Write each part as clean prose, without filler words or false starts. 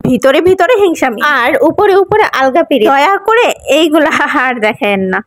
ভিতরে ভিতরে হিংসামি আর উপরে উপরে আলগা পিড়ি। দয়া করে এইগুলা আর দেখেন না,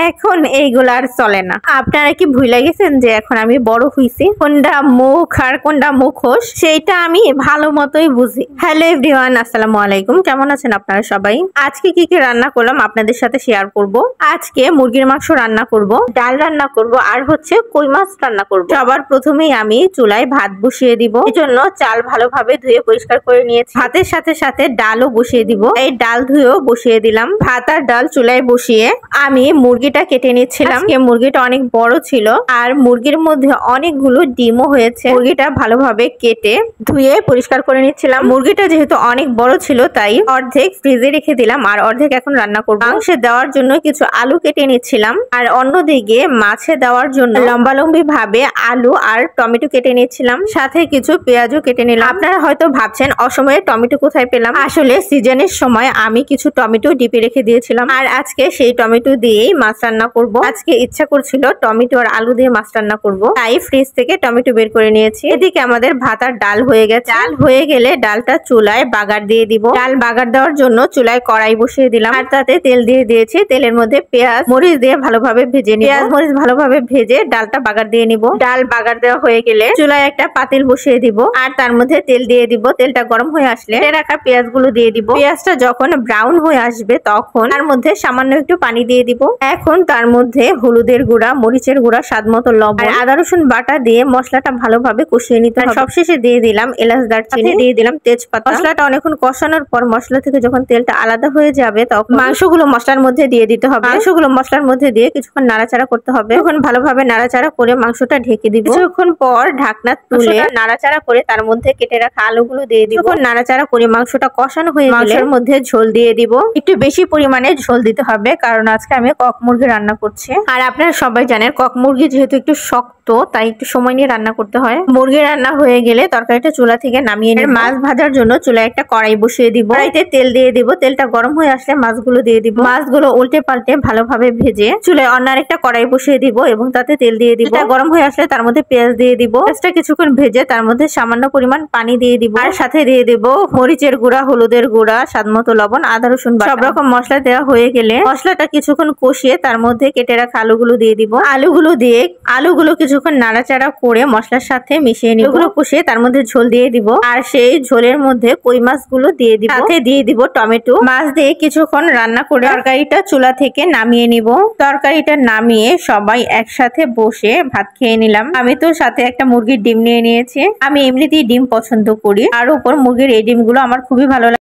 এখন এইগুলা আর চলে না। আপনারা কি ভুলে গেছেন যে এখন আমি বড় হইছি, কোনটা মুখ আর কোনটা মুখোশ সেইটা আমি ভালো মতোই বুঝি। হ্যালো এভরিওয়ান, আসসালামু আলাইকুম। কেমন আছেন আপনারা সবাই? আজকে কি কি রান্না করলাম আপনাদের সাথে শেয়ার করব। আজকে মুরগির মাংস রান্না করব, ডাল রান্না করব, আর হচ্ছে কই মাছ রান্না করব। সবার প্রথমেই আমি চুলায় ভাত বসিয়ে দিব। এই জন্য চাল ভালোভাবে ধুয়ে পরিষ্কার করে নিয়েছি। ভাতের সাথে সাথে ডালও বসিয়ে দিব। এই ডাল ধুয়েও বসিয়ে দিলাম। ভাত আর ডাল চুলায় বসিয়ে আমি মুরগিটা কেটে নিচ্ছিলাম। মুরগিটা অনেক বড় ছিল আর মুরগির মধ্যে অনেকগুলো ডিমও হয়েছে। মুরগিটা ভালোভাবে কেটে ধুয়ে পরিষ্কার করে নিচ্ছিলাম। মুরগিটা যেহেতু অনেক বড় ছিল তাই অর্ধেক ফ্রিজে রেখে দিলাম আর অর্ধেক এখন রান্না করব। মাংসে দেওয়ার জন্য কিছু আলু কেটে নিচ্ছিলাম আর অন্যদিকে মাছে দেওয়ার জন্য লম্বালম্বি ভাবে আলু আর টমেটো কেটে নিচ্ছিলাম, সাথে কিছু পেঁয়াজও কেটে নিলাম। আপনারা হয়তো ভাবছেন অসময়ে টমেটো কোথায় পেলাম। আসলে সিজনের সময় আমি কিছু টমেটো ডিপে রেখে দিয়েছিলাম আর আজকে সেই টমেটো দিয়েই মাছ রান্না করব। আজকে ইচ্ছা করছিল টমেটো আর আলু দিয়ে মাছ রান্না করব, তাই ফ্রিজ থেকে টমেটো বের করে নিয়েছি। এদিকে আমাদের ভাত আর ডাল হয়ে গেছে। ডাল হয়ে গেলে ডালটা চুলায় বাগার দিয়ে দিব। ডাল বাগার দেওয়ার জন্য চুলায় কড়াই বসিয়ে দিলাম আর তাতে তেল দিয়ে দিয়েছি। তেলের মধ্যে পেঁয়াজ মরিচ দিয়ে ভালোভাবে ভেজে নিব। পেঁয়াজ মরিচ ভালোভাবে ভেজে ডালটা বাগার দিয়ে নিব। ডাল বাগার দেওয়া হয়ে গেলে চুলায় একটা পাতিল বসিয়ে দিব আর তার মধ্যে তেল দিয়ে দিব। তেলটা গরম হয়ে আসলে রাখা পেঁয়াজ গুলো দিয়ে দিব। পেঁয়াজটা যখন ব্রাউন হয়ে আসবে তখন তার মধ্যে সামান্য একটু পানি দিয়ে দিব। এখন তার মধ্যে হলুদের গুঁড়া, মরিচের গুঁড়া, স্বাদ মতো লবণ, আদা রসুন বাটা দিয়ে মশলাটা ভালোভাবে কষিয়ে নিতে হবে। সবশেষে দিয়ে দিলাম এলাচ, দারচিনি, দিয়ে দিলাম তেজপাতা। মশলাটা অনেকক্ষণ কষানোর পর মশলা থেকে যখন তেলটা আলাদা হয়ে যাবে তখন মাংসগুলো মশলার মধ্যে দিয়ে দিতে হবে। মাংসগুলো মশলার মধ্যে দিয়ে কিছুক্ষণ নাড়াচাড়া করতে হবে। তখন ভালোভাবে নাড়াচাড়া করে মাংসটা ঢেকে দিব। কিছুক্ষণ পর ঢাকনা তুলে নাড়াচাড়া করে তার মধ্যে কেটে রাখা আলুগুলো দিয়ে দিব। নাড়াচাড়া করে মাংসটা কষানো হয়ে গেলে মাংসের মধ্যে ঝোল দিয়ে দিব। একটু বেশি পরিমাণে ঝোল দিতে হবে কারণ আজকে আমি কক মুরগি রান্না করছি আর আপনারা সবাই জানেন কক মুরগি যেহেতু একটু শক্ত তাই একটু সময় নিয়ে রান্না করতে হয়। মুরগি রান্না হয়ে গেলে তরকারিটা চুলা থেকে নামিয়ে নিয়ে মাছ ভাজার জন্য চুলায় একটা কড়াই বসিয়ে দিব। কড়াইতে তেল দিয়ে দিব। তেলটা গরম হয়ে আসলে মাছগুলো দিয়ে দিব। মাছগুলো উল্টে পাল্টে ভালোভাবে ভেজে চুলায় অন্য আরেকটা কড়াই বসিয়ে দিব এবং তাতে তেল দিয়ে দিব। গরম হয়ে আসলে তার মধ্যে পেঁয়াজ দিয়ে দিব। পেঁয়াজটা কিছুক্ষণ ভেজে তার মধ্যে সামান্য পরিমাণ পানি দিয়ে দিব আর সাথে দিয়ে দিব মরিচের গুঁড়া, হলুদের গুঁড়া, স্বাদ মতো লবণ, আদা রসুন বাটা। সব রকম মশলা দেওয়া হয়ে গেলে মশলাটা কিছুক্ষণ কষিয়ে তার মধ্যে কেটে রাখা আলুগুলো দিয়ে দিব। আলুগুলো কিছুক্ষণ নাড়াচাড়া করে মশলার সাথে মিশিয়ে নিব। এগুলো কষিয়ে তার মধ্যে ঝোল দিয়ে দিব আর সেই ঝোলের মধ্যে কই মাছগুলো দিয়ে দিব। সাথে দিয়ে দিব টমেটো। মাছ দিয়ে কিছুক্ষণ রান্না করে তরকারিটা চুলা থেকে নামিয়ে নিব। তরকারিটা নামিয়ে সবাই একসাথে বসে ভাত খেয়ে নিলাম। আমি তো সাথে একটা মুরগির ডিম নিয়ে নিয়েছি। আমি এমনিতেই ডিম পছন্দ করি আর উপর মুরগির এই ডিমগুলো আমার খুবই ভালো লাগে।